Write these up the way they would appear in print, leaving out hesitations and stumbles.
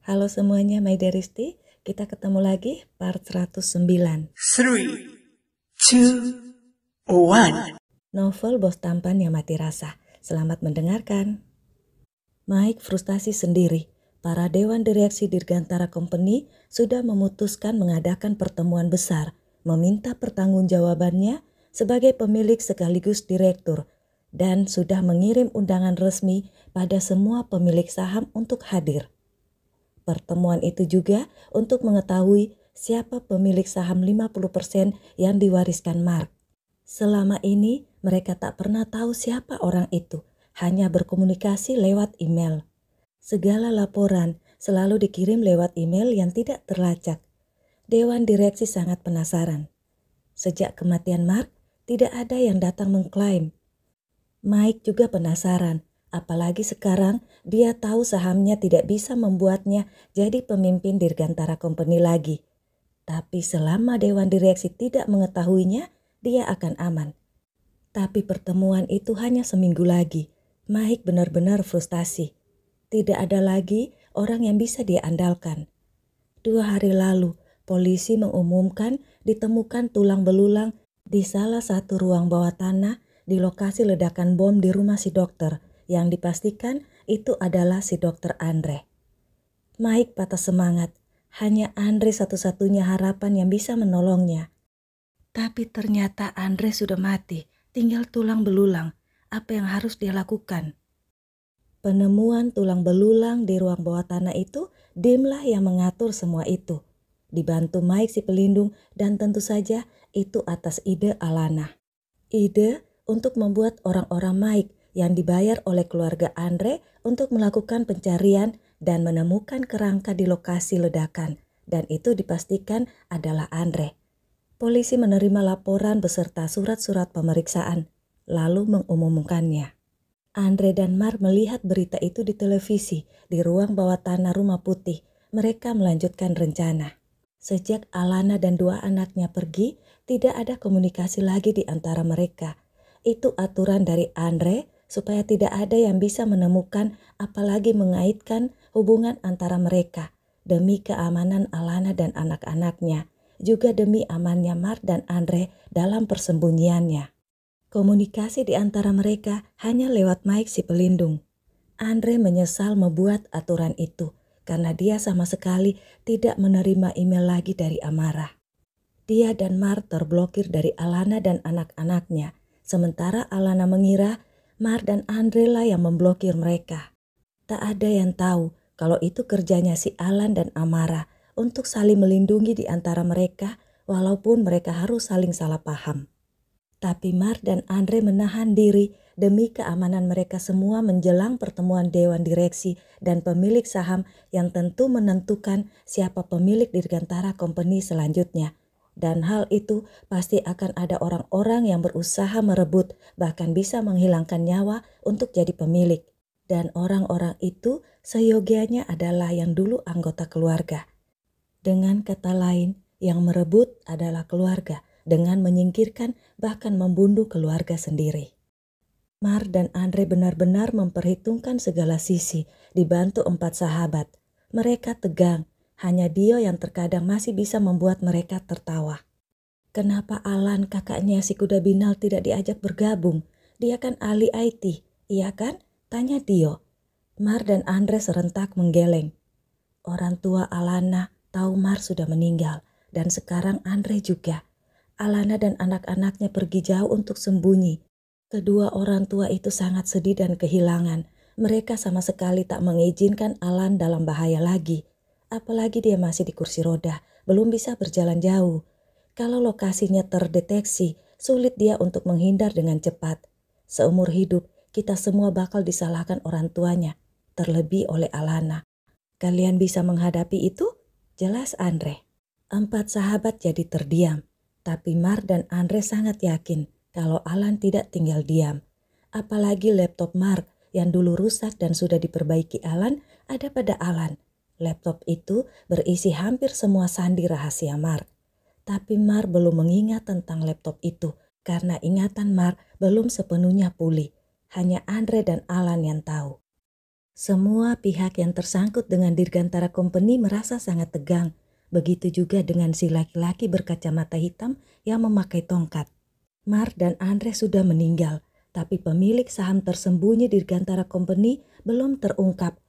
Halo semuanya, My Deristi. Kita ketemu lagi part 109. 3, 2, 1. Novel Bos Tampan yang Mati Rasa. Selamat mendengarkan. Mike frustasi sendiri. Para dewan direksi Dirgantara Company sudah memutuskan mengadakan pertemuan besar, meminta pertanggungjawabannya sebagai pemilik sekaligus direktur, dan sudah mengirim undangan resmi pada semua pemilik saham untuk hadir. Pertemuan itu juga untuk mengetahui siapa pemilik saham 50% yang diwariskan Mark. Selama ini mereka tak pernah tahu siapa orang itu, hanya berkomunikasi lewat email. Segala laporan selalu dikirim lewat email yang tidak terlacak. Dewan direksi sangat penasaran. Sejak kematian Mark, tidak ada yang datang mengklaim. Mike juga penasaran. Apalagi sekarang dia tahu sahamnya tidak bisa membuatnya jadi pemimpin Dirgantara Company lagi. Tapi selama dewan direksi tidak mengetahuinya, dia akan aman. Tapi pertemuan itu hanya seminggu lagi. Mike benar-benar frustasi. Tidak ada lagi orang yang bisa dia andalkan. 2 hari lalu, polisi mengumumkan ditemukan tulang belulang di salah satu ruang bawah tanah di lokasi ledakan bom di rumah si dokter, yang dipastikan itu adalah si dokter Andre. Mike patah semangat, hanya Andre satu-satunya harapan yang bisa menolongnya. Tapi ternyata Andre sudah mati, tinggal tulang belulang. Apa yang harus dia lakukan? Penemuan tulang belulang di ruang bawah tanah itu, Dimlah yang mengatur semua itu. Dibantu Mike si pelindung, dan tentu saja itu atas ide Alana. Ide untuk membuat orang-orang Mike yang dibayar oleh keluarga Andre untuk melakukan pencarian dan menemukan kerangka di lokasi ledakan, dan itu dipastikan adalah Andre. Polisi menerima laporan beserta surat-surat pemeriksaan, lalu mengumumkannya. Andre dan Mark melihat berita itu di televisi di ruang bawah tanah Rumah Putih. Mereka melanjutkan rencana. Sejak Alana dan 2 anaknya pergi, tidak ada komunikasi lagi di antara mereka. Itu aturan dari Andre supaya tidak ada yang bisa menemukan apalagi mengaitkan hubungan antara mereka, demi keamanan Alana dan anak-anaknya, juga demi amannya Mark dan Andre dalam persembunyiannya. Komunikasi di antara mereka hanya lewat Mike si pelindung. Andre menyesal membuat aturan itu karena dia sama sekali tidak menerima email lagi dari Amara. Dia dan Mark terblokir dari Alana dan anak-anaknya, sementara Alana mengira Mark dan Andre lah yang memblokir mereka. Tak ada yang tahu kalau itu kerjanya si Alan dan Amara untuk saling melindungi di antara mereka, walaupun mereka harus saling salah paham. Tapi Mark dan Andre menahan diri demi keamanan mereka semua menjelang pertemuan dewan direksi dan pemilik saham yang tentu menentukan siapa pemilik Dirgantara Company selanjutnya. Dan hal itu pasti akan ada orang-orang yang berusaha merebut, bahkan bisa menghilangkan nyawa untuk jadi pemilik. Dan orang-orang itu seyogianya adalah yang dulu anggota keluarga. Dengan kata lain, yang merebut adalah keluarga dengan menyingkirkan bahkan membunuh keluarga sendiri. Mark dan Andre benar-benar memperhitungkan segala sisi, dibantu 4 sahabat. Mereka tegang. Hanya Dio yang terkadang masih bisa membuat mereka tertawa. Kenapa Alan, kakaknya si kuda binal, tidak diajak bergabung? Dia kan ahli IT, iya kan? Tanya Dio. Mark dan Andre serentak menggeleng. Orang tua Alana tahu Mark sudah meninggal, dan sekarang Andre juga. Alana dan anak-anaknya pergi jauh untuk sembunyi. Kedua orang tua itu sangat sedih dan kehilangan. Mereka sama sekali tak mengizinkan Alan dalam bahaya lagi. Apalagi dia masih di kursi roda, belum bisa berjalan jauh. Kalau lokasinya terdeteksi, sulit dia untuk menghindar dengan cepat. Seumur hidup, kita semua bakal disalahkan orang tuanya, terlebih oleh Alana. Kalian bisa menghadapi itu? Jelas Andre. 4 sahabat jadi terdiam, tapi Mark dan Andre sangat yakin kalau Alan tidak tinggal diam. Apalagi laptop Mark yang dulu rusak dan sudah diperbaiki Alan ada pada Alan. Laptop itu berisi hampir semua sandi rahasia Mark. Tapi Mark belum mengingat tentang laptop itu karena ingatan Mark belum sepenuhnya pulih. Hanya Andre dan Alan yang tahu. Semua pihak yang tersangkut dengan Dirgantara Company merasa sangat tegang. Begitu juga dengan si laki-laki berkacamata hitam yang memakai tongkat. Mark dan Andre sudah meninggal, tapi pemilik saham tersembunyi Dirgantara Company belum terungkap.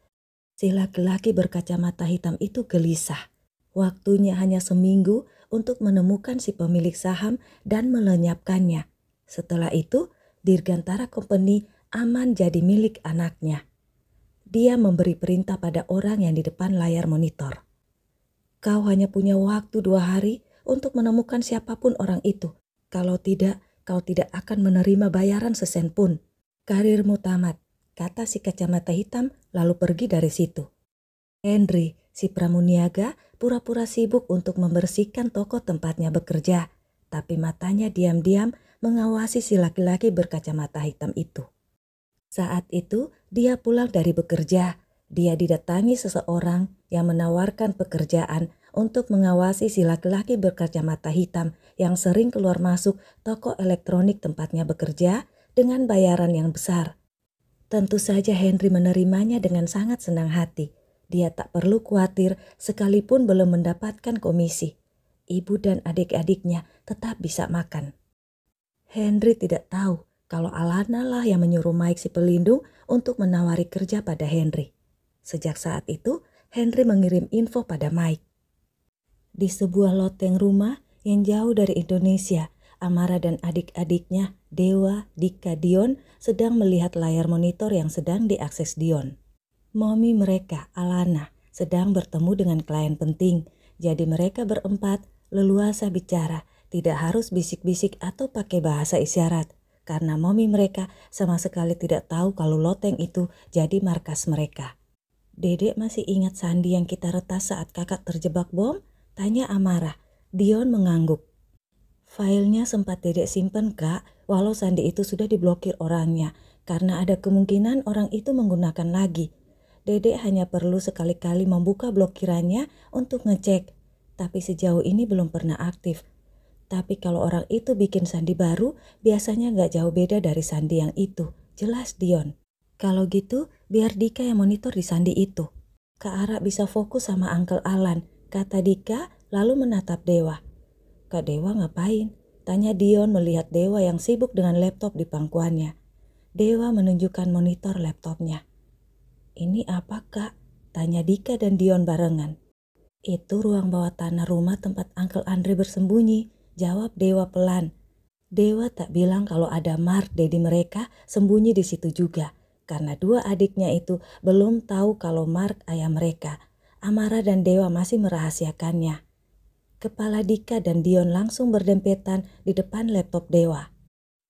Si laki-laki berkacamata hitam itu gelisah. Waktunya hanya seminggu untuk menemukan si pemilik saham dan melenyapkannya. Setelah itu, Dirgantara Company aman jadi milik anaknya. Dia memberi perintah pada orang yang di depan layar monitor. Kau hanya punya waktu 2 hari untuk menemukan siapapun orang itu. Kalau tidak, kau tidak akan menerima bayaran sesen pun. Karirmu tamat, kata si kacamata hitam lalu pergi dari situ. Henry, si pramuniaga, pura-pura sibuk untuk membersihkan toko tempatnya bekerja. Tapi matanya diam-diam mengawasi si laki-laki berkacamata hitam itu. Saat itu dia pulang dari bekerja. Dia didatangi seseorang yang menawarkan pekerjaan untuk mengawasi si laki-laki berkacamata hitam yang sering keluar masuk toko elektronik tempatnya bekerja dengan bayaran yang besar. Tentu saja Henry menerimanya dengan sangat senang hati. Dia tak perlu khawatir sekalipun belum mendapatkan komisi. Ibu dan adik-adiknya tetap bisa makan. Henry tidak tahu kalau Alana lah yang menyuruh Mike si pelindung untuk menawari kerja pada Henry. Sejak saat itu, Henry mengirim info pada Mike. Di sebuah loteng rumah yang jauh dari Indonesia, Amara dan adik-adiknya, Dewa, Dika, Dion, sedang melihat layar monitor yang sedang diakses Dion. Mommy mereka, Alana, sedang bertemu dengan klien penting, jadi mereka berempat leluasa bicara, tidak harus bisik-bisik atau pakai bahasa isyarat. Karena mommy mereka sama sekali tidak tahu kalau loteng itu jadi markas mereka. Dedek masih ingat sandi yang kita retas saat kakak terjebak bom? Tanya Amara. Dion mengangguk. Filenya sempat dedek simpen kak, walau sandi itu sudah diblokir orangnya. Karena ada kemungkinan orang itu menggunakan lagi. Dedek hanya perlu sekali-kali membuka blokirannya untuk ngecek. Tapi sejauh ini belum pernah aktif. Tapi kalau orang itu bikin sandi baru, biasanya gak jauh beda dari sandi yang itu. Jelas Dion. Kalau gitu, biar Dika yang monitor di sandi itu. Kak Ara bisa fokus sama Uncle Alan, kata Dika lalu menatap Dewa. Kak Dewa ngapain? Tanya Dion melihat Dewa yang sibuk dengan laptop di pangkuannya. Dewa menunjukkan monitor laptopnya. Ini apa kak? Tanya Dika dan Dion barengan. Itu ruang bawah tanah rumah tempat Uncle Andre bersembunyi. Jawab Dewa pelan. Dewa tak bilang kalau ada Mark Dedi mereka sembunyi di situ juga. Karena dua adiknya itu belum tahu kalau Mark ayah mereka. Amara dan Dewa masih merahasiakannya. Kepala Dika dan Dion langsung berdempetan di depan laptop Dewa.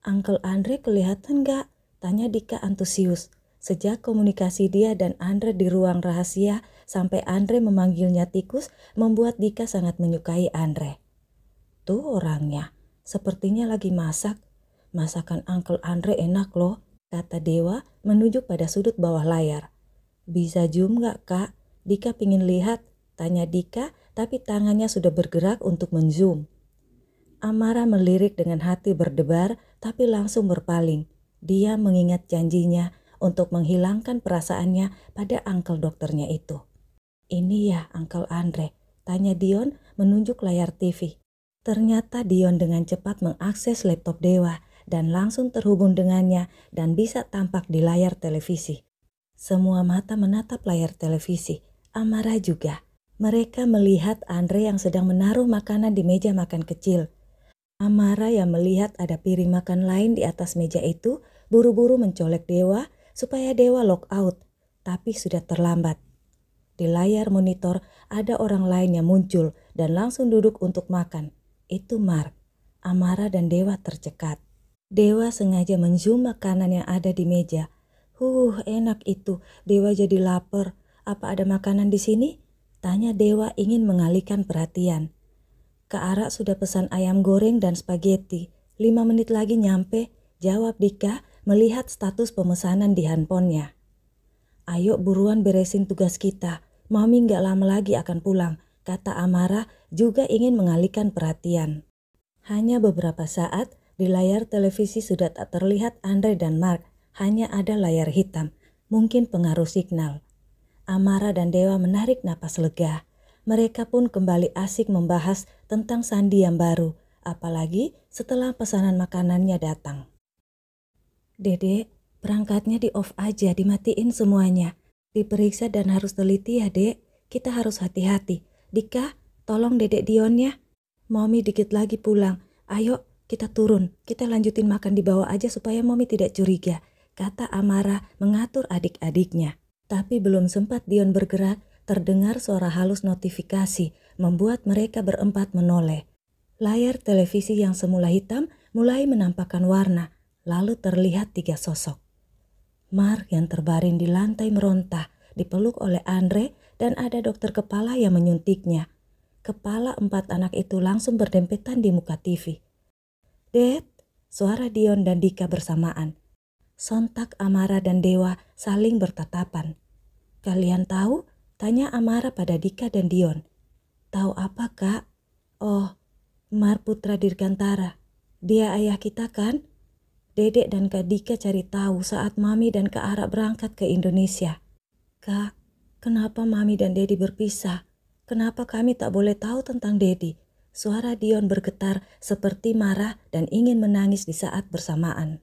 Uncle Andre kelihatan gak? Tanya Dika antusius. Sejak komunikasi dia dan Andre di ruang rahasia sampai Andre memanggilnya tikus membuat Dika sangat menyukai Andre. Tuh orangnya, sepertinya lagi masak. Masakan Uncle Andre enak loh, kata Dewa menunjuk pada sudut bawah layar. Bisa zoom gak kak? Dika pingin lihat, tanya Dika tapi tangannya sudah bergerak untuk menzoom. Amara melirik dengan hati berdebar tapi langsung berpaling. Dia mengingat janjinya untuk menghilangkan perasaannya pada uncle dokternya itu. Ini ya Uncle Andre, tanya Dion menunjuk layar TV. Ternyata Dion dengan cepat mengakses laptop Dewa dan langsung terhubung dengannya dan bisa tampak di layar televisi. Semua mata menatap layar televisi, Amara juga. Mereka melihat Andre yang sedang menaruh makanan di meja makan kecil. Amara yang melihat ada piring makan lain di atas meja itu buru-buru mencolek Dewa supaya Dewa lock out, tapi sudah terlambat. Di layar monitor ada orang lain yang muncul dan langsung duduk untuk makan. Itu Mark. Amara dan Dewa tercekat. Dewa sengaja menzoom makanan yang ada di meja. Enak itu. Dewa jadi lapar. Apa ada makanan di sini? Tanya Dewa ingin mengalihkan perhatian. Kak Ara sudah pesan ayam goreng dan spaghetti. 5 menit lagi nyampe, jawab Dika melihat status pemesanan di handphonenya. Ayo buruan beresin tugas kita. Mami gak lama lagi akan pulang, kata Amara juga ingin mengalihkan perhatian. Hanya beberapa saat, di layar televisi sudah tak terlihat Andre dan Mark, hanya ada layar hitam. Mungkin pengaruh signal. Amara dan Dewa menarik napas lega. Mereka pun kembali asik membahas tentang Sandi yang baru, apalagi setelah pesanan makanannya datang. Dede, perangkatnya di off aja, dimatiin semuanya. Diperiksa dan harus teliti ya, Dek. Kita harus hati-hati. Dika, tolong Dedek Dion ya. Mommy dikit lagi pulang. Ayo, kita turun. Kita lanjutin makan di bawah aja supaya Mommy tidak curiga, kata Amara mengatur adik-adiknya. Tapi belum sempat Dion bergerak, terdengar suara halus notifikasi membuat mereka berempat menoleh. Layar televisi yang semula hitam mulai menampakkan warna, lalu terlihat 3 sosok. Mark yang terbaring di lantai merontah, dipeluk oleh Andre dan ada dokter kepala yang menyuntiknya. Kepala 4 anak itu langsung berdempetan di muka TV. Dad, suara Dion dan Dika bersamaan. Sontak Amara dan Dewa saling bertatapan. Kalian tahu? Tanya Amara pada Dika dan Dion. Tahu apa, Kak? Oh, Mar putra Dirgantara. Dia ayah kita kan? Dedek dan Kak Dika cari tahu saat Mami dan Kak Ara berangkat ke Indonesia. Kak, kenapa Mami dan Dedi berpisah? Kenapa kami tak boleh tahu tentang Dedi? Suara Dion bergetar seperti marah dan ingin menangis di saat bersamaan.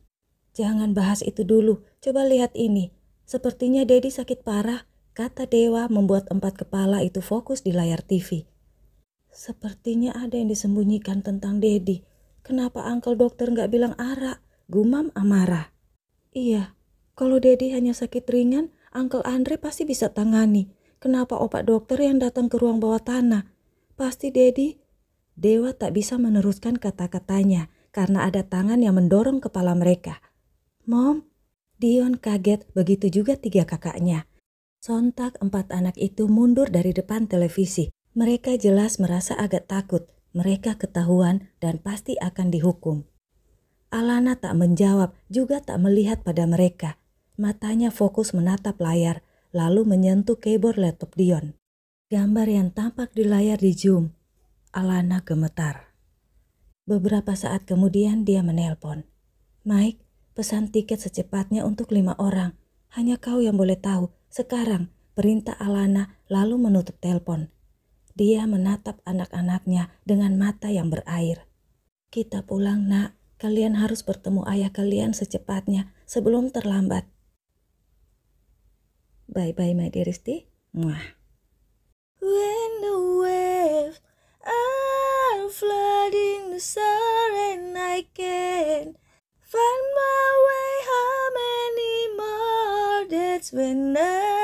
Jangan bahas itu dulu, coba lihat ini. Sepertinya Dedi sakit parah, kata Dewa membuat 4 kepala itu fokus di layar TV. Sepertinya ada yang disembunyikan tentang Dedi. Kenapa Uncle Dokter nggak bilang Ara? Gumam Amara. Iya, kalau Dedi hanya sakit ringan, Uncle Andre pasti bisa tangani. Kenapa opak dokter yang datang ke ruang bawah tanah? Pasti Dedi. Dewa tak bisa meneruskan kata-katanya karena ada tangan yang mendorong kepala mereka. Mom, Dion kaget, begitu juga 3 kakaknya. Sontak 4 anak itu mundur dari depan televisi. Mereka jelas merasa agak takut. Mereka ketahuan dan pasti akan dihukum. Alana tak menjawab, juga tak melihat pada mereka. Matanya fokus menatap layar, lalu menyentuh keyboard laptop Dion. Gambar yang tampak di layar di zoom. Alana gemetar. Beberapa saat kemudian dia menelpon. Mike, pesan tiket secepatnya untuk 5 orang. Hanya kau yang boleh tahu. Sekarang, perintah Alana lalu menutup telepon. Dia menatap anak-anaknya dengan mata yang berair. Kita pulang, Nak. Kalian harus bertemu ayah kalian secepatnya sebelum terlambat. Bye-bye, my dearisty. Mwah. When the waves are flooding the shore and I can't find my way home anymore, that's when I